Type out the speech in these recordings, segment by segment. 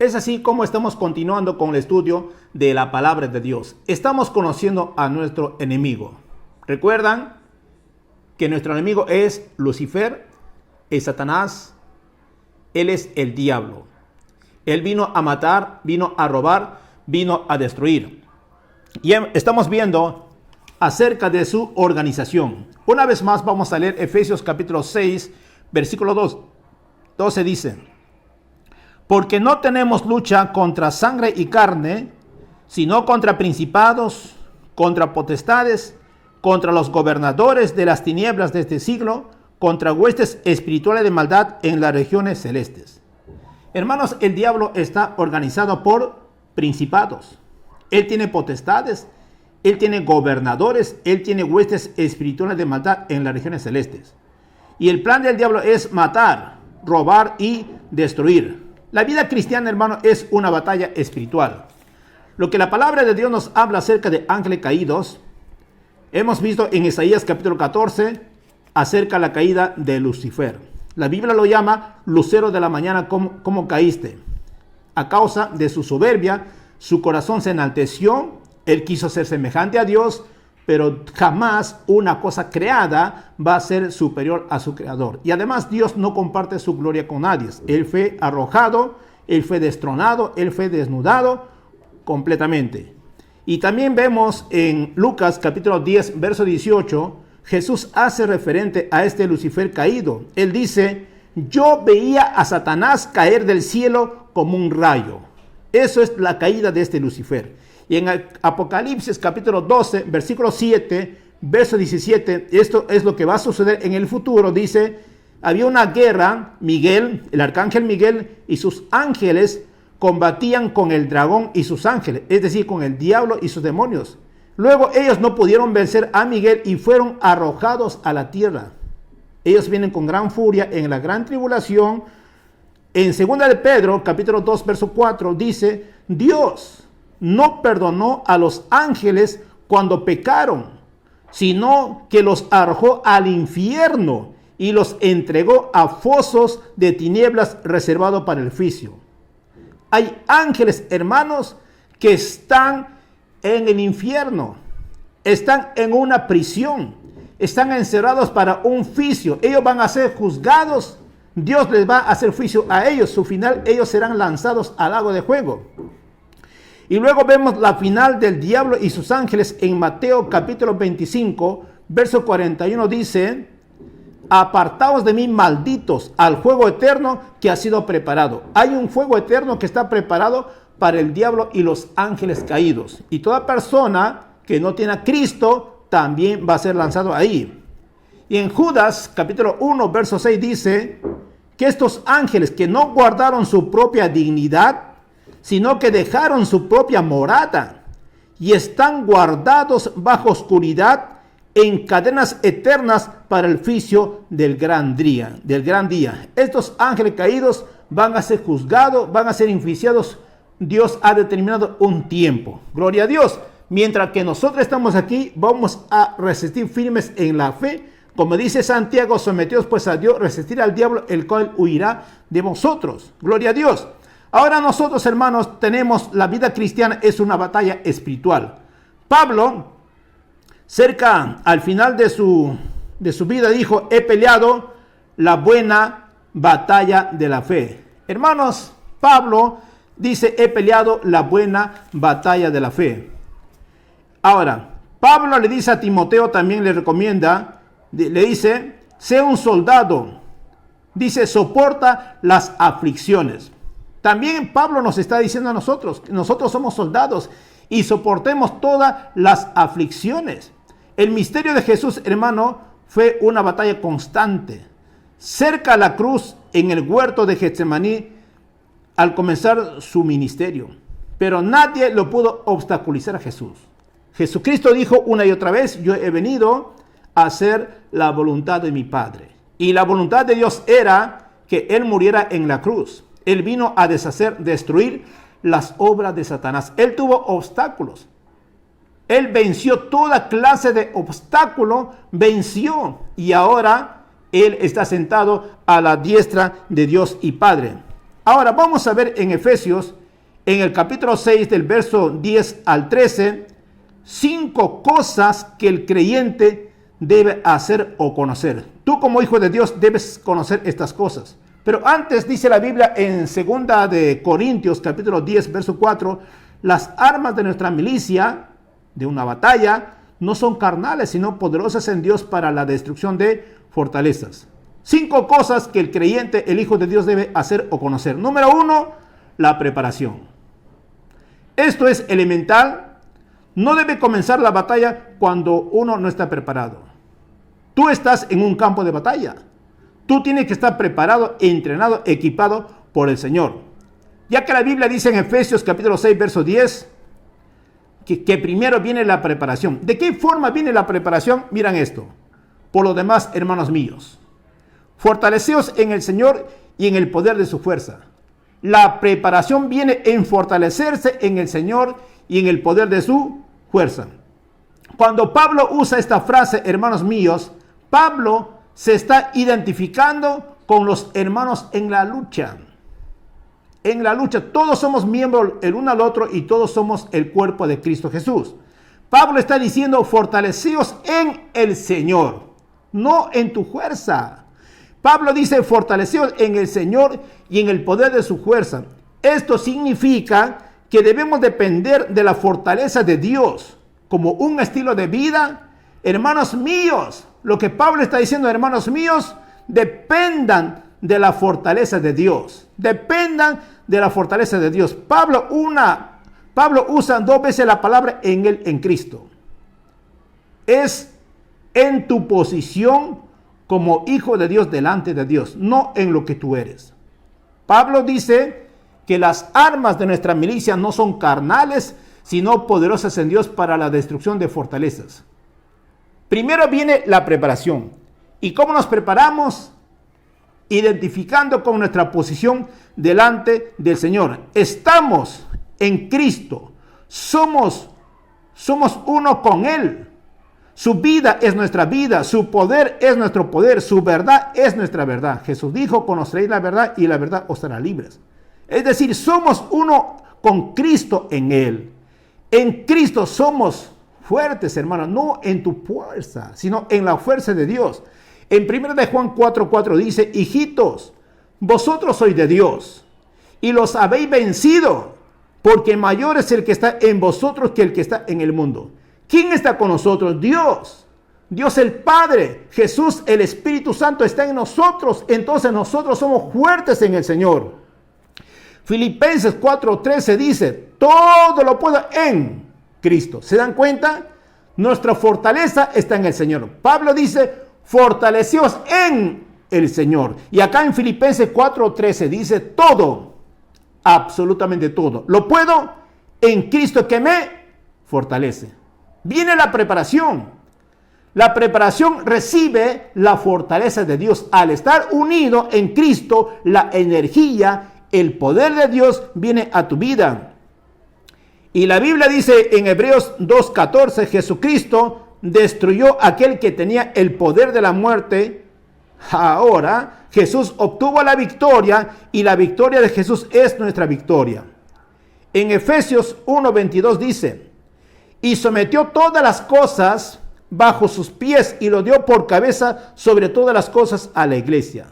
Es así como estamos continuando con el estudio de la palabra de Dios. Estamos conociendo a nuestro enemigo. ¿Recuerdan que nuestro enemigo es Lucifer, es Satanás? Él es el diablo. Él vino a matar, vino a robar, vino a destruir. Y estamos viendo acerca de su organización. Una vez más vamos a leer Efesios capítulo 6, versículo 12 dice: porque no tenemos lucha contra sangre y carne, sino contra principados, contra potestades, contra los gobernadores de las tinieblas de este siglo, contra huestes espirituales de maldad en las regiones celestes. Hermanos, el diablo está organizado por principados. Él tiene potestades, él tiene gobernadores, él tiene huestes espirituales de maldad en las regiones celestes. Y el plan del diablo es matar, robar y destruir. La vida cristiana, hermano, es una batalla espiritual. Lo que la palabra de Dios nos habla acerca de ángeles caídos, hemos visto en Isaías capítulo 14 acerca de la caída de Lucifer. La Biblia lo llama lucero de la mañana, como caíste. A causa de su soberbia, su corazón se enalteció, él quiso ser semejante a Dios, pero jamás una cosa creada va a ser superior a su creador. Y además Dios no comparte su gloria con nadie. Él fue arrojado, él fue destronado, él fue desnudado completamente. Y también vemos en Lucas capítulo 10, verso 18, Jesús hace referente a este Lucifer caído. Él dice: yo veía a Satanás caer del cielo como un rayo. Eso es la caída de este Lucifer. Y en Apocalipsis capítulo 12, versículo 7, verso 17, esto es lo que va a suceder en el futuro. Dice: había una guerra, Miguel, el arcángel Miguel y sus ángeles combatían con el dragón y sus ángeles, es decir, con el diablo y sus demonios. Luego ellos no pudieron vencer a Miguel y fueron arrojados a la tierra. Ellos vienen con gran furia en la gran tribulación. En 2 de Pedro, capítulo 2, verso 4, dice: Dios no perdonó a los ángeles cuando pecaron, sino que los arrojó al infierno y los entregó a fosos de tinieblas reservados para el juicio. Hay ángeles, hermanos, que están en el infierno, están en una prisión, están encerrados para un juicio. Ellos van a ser juzgados, Dios les va a hacer juicio a ellos. Su final, ellos serán lanzados al lago de fuego. Y luego vemos la final del diablo y sus ángeles en Mateo capítulo 25, verso 41 dice: apartaos de mí, malditos, al fuego eterno que ha sido preparado. Hay un fuego eterno que está preparado para el diablo y los ángeles caídos. Y toda persona que no tiene a Cristo también va a ser lanzado ahí. Y en Judas capítulo 1, verso 6 dice que estos ángeles que no guardaron su propia dignidad, sino que dejaron su propia morada y están guardados bajo oscuridad en cadenas eternas para el juicio del gran día. Estos ángeles caídos van a ser juzgados, van a ser enjuiciados. Dios ha determinado un tiempo. Gloria a Dios. Mientras que nosotros estamos aquí, vamos a resistir firmes en la fe. Como dice Santiago: someteos pues a Dios, resistir al diablo, el cual huirá de vosotros. Gloria a Dios. Ahora nosotros, hermanos, tenemos la vida cristiana, es una batalla espiritual. Pablo, cerca al final de su vida, dijo: he peleado la buena batalla de la fe. Hermanos, Pablo dice: he peleado la buena batalla de la fe. Ahora, Pablo le dice a Timoteo, también le recomienda, le dice: sé un soldado. Dice: soporta las aflicciones. También Pablo nos está diciendo a nosotros somos soldados y soportemos todas las aflicciones. El misterio de Jesús, hermano, fue una batalla constante. Cerca a la cruz, en el huerto de Getsemaní, al comenzar su ministerio. Pero nadie lo pudo obstaculizar a Jesús. Jesucristo dijo una y otra vez: yo he venido a hacer la voluntad de mi Padre. Y la voluntad de Dios era que Él muriera en la cruz. Él vino a destruir las obras de Satanás. Él tuvo obstáculos. Él venció toda clase de obstáculo, venció. Y ahora Él está sentado a la diestra de Dios y Padre. Ahora vamos a ver en Efesios, en el capítulo 6, del verso 10 al 13, 5 cosas que el creyente debe hacer o conocer. Tú como hijo de Dios debes conocer estas cosas. Pero antes dice la Biblia en 2 de Corintios, capítulo 10, verso 4, las armas de nuestra milicia, de una batalla, no son carnales, sino poderosas en Dios para la destrucción de fortalezas. 5 cosas que el creyente, el hijo de Dios, debe hacer o conocer. Número 1, la preparación. Esto es elemental. No debe comenzar la batalla cuando uno no está preparado. Tú estás en un campo de batalla. Tú tienes que estar preparado, entrenado, equipado por el Señor. Ya que la Biblia dice en Efesios capítulo 6, verso 10, que primero viene la preparación. ¿De qué forma viene la preparación? Miren esto. Por lo demás, hermanos míos, fortaleceos en el Señor y en el poder de su fuerza. La preparación viene en fortalecerse en el Señor y en el poder de su fuerza. Cuando Pablo usa esta frase, hermanos míos, Pablo se está identificando con los hermanos en la lucha. En la lucha, todos somos miembros el uno al otro y todos somos el cuerpo de Cristo Jesús. Pablo está diciendo, fortaleceos en el Señor, no en tu fuerza. Pablo dice, fortaleceos en el Señor y en el poder de su fuerza. Esto significa que debemos depender de la fortaleza de Dios como un estilo de vida. Hermanos míos, lo que Pablo está diciendo, hermanos míos, dependan de la fortaleza de Dios. Dependan de la fortaleza de Dios. Pablo usa 2 veces la palabra en Cristo. Es en tu posición como hijo de Dios delante de Dios, no en lo que tú eres. Pablo dice que las armas de nuestra milicia no son carnales, sino poderosas en Dios para la destrucción de fortalezas. Primero viene la preparación. ¿Y cómo nos preparamos? Identificando con nuestra posición delante del Señor. Estamos en Cristo. Somos uno con Él. Su vida es nuestra vida. Su poder es nuestro poder. Su verdad es nuestra verdad. Jesús dijo, conoceréis la verdad y la verdad os hará libres. Es decir, somos uno con Cristo en Él. En Cristo somos fuertes, hermanos, no en tu fuerza, sino en la fuerza de Dios. En 1 de Juan 4:4 dice, hijitos, vosotros sois de Dios y los habéis vencido, porque mayor es el que está en vosotros que el que está en el mundo. ¿Quién está con nosotros? Dios. Dios el Padre, Jesús, el Espíritu Santo está en nosotros. Entonces nosotros somos fuertes en el Señor. Filipenses 4:13 dice, todo lo puedo en Cristo. ¿Se dan cuenta? Nuestra fortaleza está en el Señor. Pablo dice, fortaleceos en el Señor. Y acá en Filipenses 4:13 dice, todo, absolutamente todo, lo puedo en Cristo que me fortalece. Viene la preparación. La preparación recibe la fortaleza de Dios. Al estar unido en Cristo, la energía, el poder de Dios viene a tu vida. Y la Biblia dice en Hebreos 2:14, Jesucristo destruyó aquel que tenía el poder de la muerte. Ahora Jesús obtuvo la victoria y la victoria de Jesús es nuestra victoria. En Efesios 1:22 dice, y sometió todas las cosas bajo sus pies y lo dio por cabeza sobre todas las cosas a la iglesia.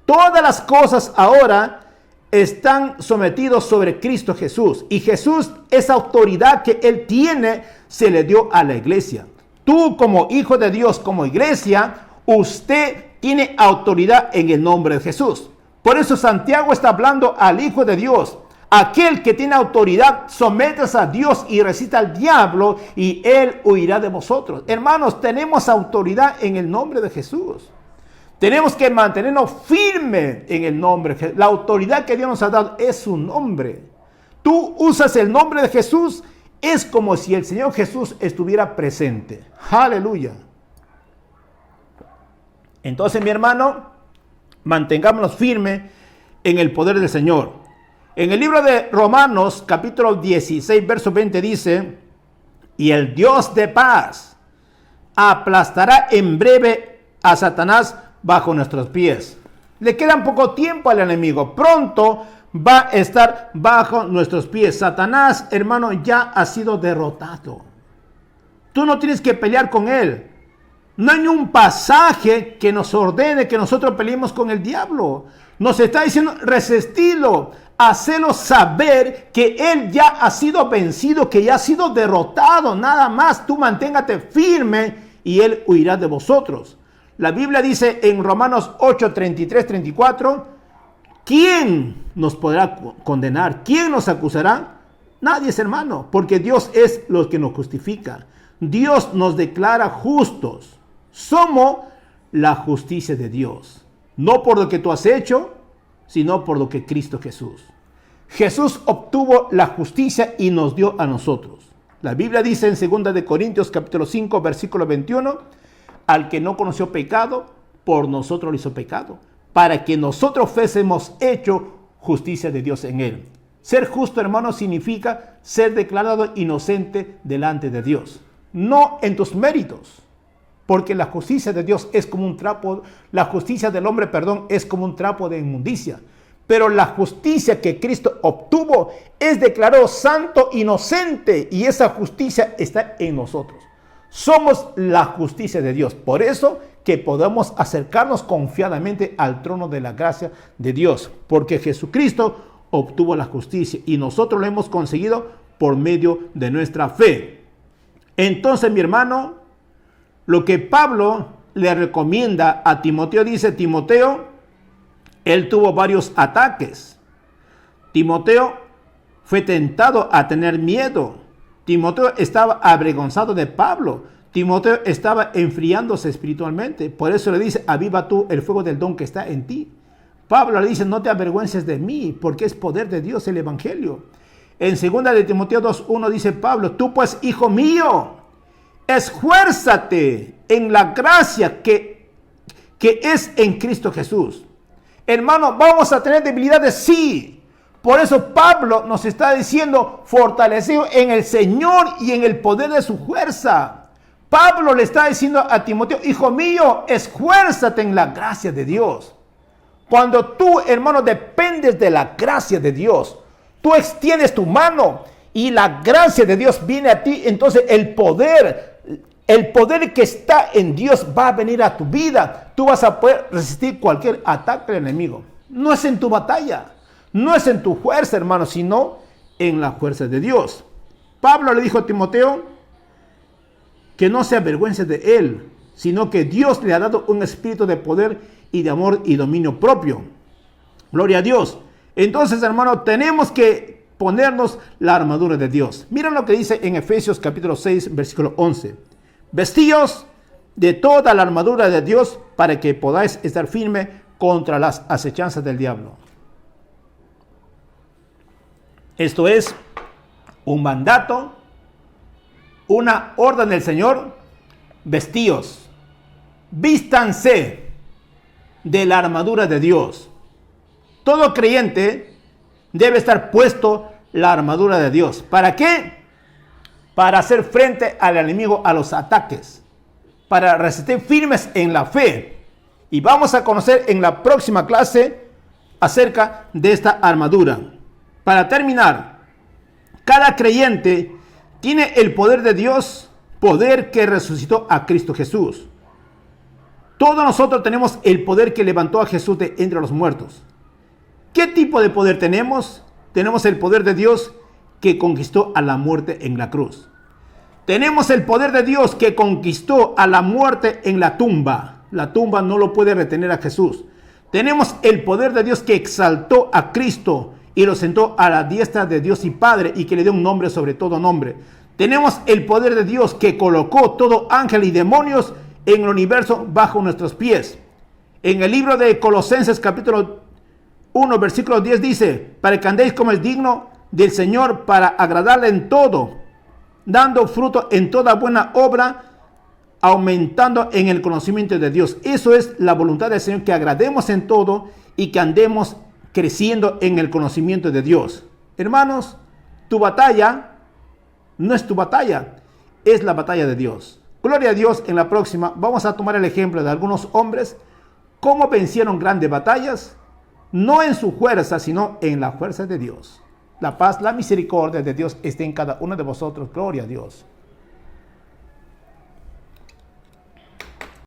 Todas las cosas ahora están sometidos sobre Cristo Jesús. Y Jesús, esa autoridad que Él tiene, se le dio a la iglesia. Tú como hijo de Dios, como iglesia, usted tiene autoridad en el nombre de Jesús. Por eso Santiago está hablando al Hijo de Dios. Aquel que tiene autoridad, sometes a Dios y resista al diablo y Él huirá de vosotros. Hermanos, tenemos autoridad en el nombre de Jesús. Tenemos que mantenernos firmes en el nombre. La autoridad que Dios nos ha dado es su nombre. Tú usas el nombre de Jesús, es como si el Señor Jesús estuviera presente. Aleluya. Entonces, mi hermano, mantengámonos firmes en el poder del Señor. En el libro de Romanos, capítulo 16, verso 20 dice, y el Dios de paz aplastará en breve a Satanás bajo nuestros pies. Le queda poco tiempo al enemigo. Pronto va a estar bajo nuestros pies. Satanás, hermano, ya ha sido derrotado. Tú no tienes que pelear con él. No hay un pasaje que nos ordene que nosotros peleemos con el diablo. Nos está diciendo, resistilo, hacelo saber que él ya ha sido vencido, que ya ha sido derrotado. Nada más, tú manténgate firme y él huirá de vosotros. La Biblia dice en Romanos 8, 33, 34, ¿quién nos podrá condenar? ¿Quién nos acusará? Nadie, es hermano, porque Dios es lo que nos justifica. Dios nos declara justos. Somos la justicia de Dios. No por lo que tú has hecho, sino por lo que Cristo Jesús. Jesús obtuvo la justicia y nos dio a nosotros. La Biblia dice en 2 de Corintios capítulo 5, versículo 21, al que no conoció pecado, por nosotros lo hizo pecado, para que nosotros fuésemos hecho justicia de Dios en él. Ser justo, hermano, significa ser declarado inocente delante de Dios. No en tus méritos, porque la justicia de Dios es como un trapo, la justicia del hombre, es como un trapo de inmundicia. Pero la justicia que Cristo obtuvo es declarado santo, inocente, y esa justicia está en nosotros. Somos la justicia de Dios. Por eso que podemos acercarnos confiadamente al trono de la gracia de Dios, porque Jesucristo obtuvo la justicia y nosotros lo hemos conseguido por medio de nuestra fe. Entonces, mi hermano, lo que Pablo le recomienda a Timoteo, dice Timoteo, él tuvo varios ataques. Timoteo fue tentado a tener miedo. Timoteo estaba avergonzado de Pablo. Timoteo estaba enfriándose espiritualmente. Por eso le dice, aviva tú el fuego del don que está en ti. Pablo le dice, no te avergüences de mí, porque es poder de Dios el evangelio. En 2 de Timoteo 2:1 dice Pablo, tú pues, hijo mío, esfuérzate en la gracia que es en Cristo Jesús. Hermano, vamos a tener debilidades, sí. Por eso Pablo nos está diciendo, fortalecido en el Señor y en el poder de su fuerza. Pablo le está diciendo a Timoteo, hijo mío, esfuérzate en la gracia de Dios. Cuando tú, hermano, dependes de la gracia de Dios, tú extiendes tu mano y la gracia de Dios viene a ti, entonces el poder que está en Dios va a venir a tu vida. Tú vas a poder resistir cualquier ataque del enemigo. No es en tu batalla, no es en tu fuerza, hermano, sino en la fuerza de Dios. Pablo le dijo a Timoteo que no se avergüence de él, sino que Dios le ha dado un espíritu de poder y de amor y dominio propio. Gloria a Dios. Entonces, hermano, tenemos que ponernos la armadura de Dios. Mira lo que dice en Efesios capítulo 6, versículo 11. Vestíos de toda la armadura de Dios para que podáis estar firme contra las acechanzas del diablo. Esto es un mandato, una orden del Señor. Vestíos, vístanse de la armadura de Dios. Todo creyente debe estar puesto la armadura de Dios. ¿Para qué? Para hacer frente al enemigo, a los ataques, para resistir firmes en la fe. Y vamos a conocer en la próxima clase acerca de esta armadura. Para terminar, cada creyente tiene el poder de Dios, poder que resucitó a Cristo Jesús. Todos nosotros tenemos el poder que levantó a Jesús de entre los muertos. ¿Qué tipo de poder tenemos? Tenemos el poder de Dios que conquistó a la muerte en la cruz. Tenemos el poder de Dios que conquistó a la muerte en la tumba. La tumba no lo puede retener a Jesús. Tenemos el poder de Dios que exaltó a Cristo y lo sentó a la diestra de Dios y Padre y que le dio un nombre sobre todo nombre. Tenemos el poder de Dios que colocó todo ángel y demonios en el universo bajo nuestros pies. En el libro de Colosenses capítulo 1 versículo 10 dice, para que andéis como es digno del Señor, para agradarle en todo, dando fruto en toda buena obra, aumentando en el conocimiento de Dios. Eso es la voluntad del Señor, que agrademos en todo y que andemos creciendo en el conocimiento de Dios. Hermanos, tu batalla no es tu batalla, es la batalla de Dios. Gloria a Dios. En la próxima vamos a tomar el ejemplo de algunos hombres ¿Cómo vencieron grandes batallas? No en su fuerza, sino en la fuerza de Dios. La paz, la misericordia de Dios esté en cada uno de vosotros. Gloria a Dios.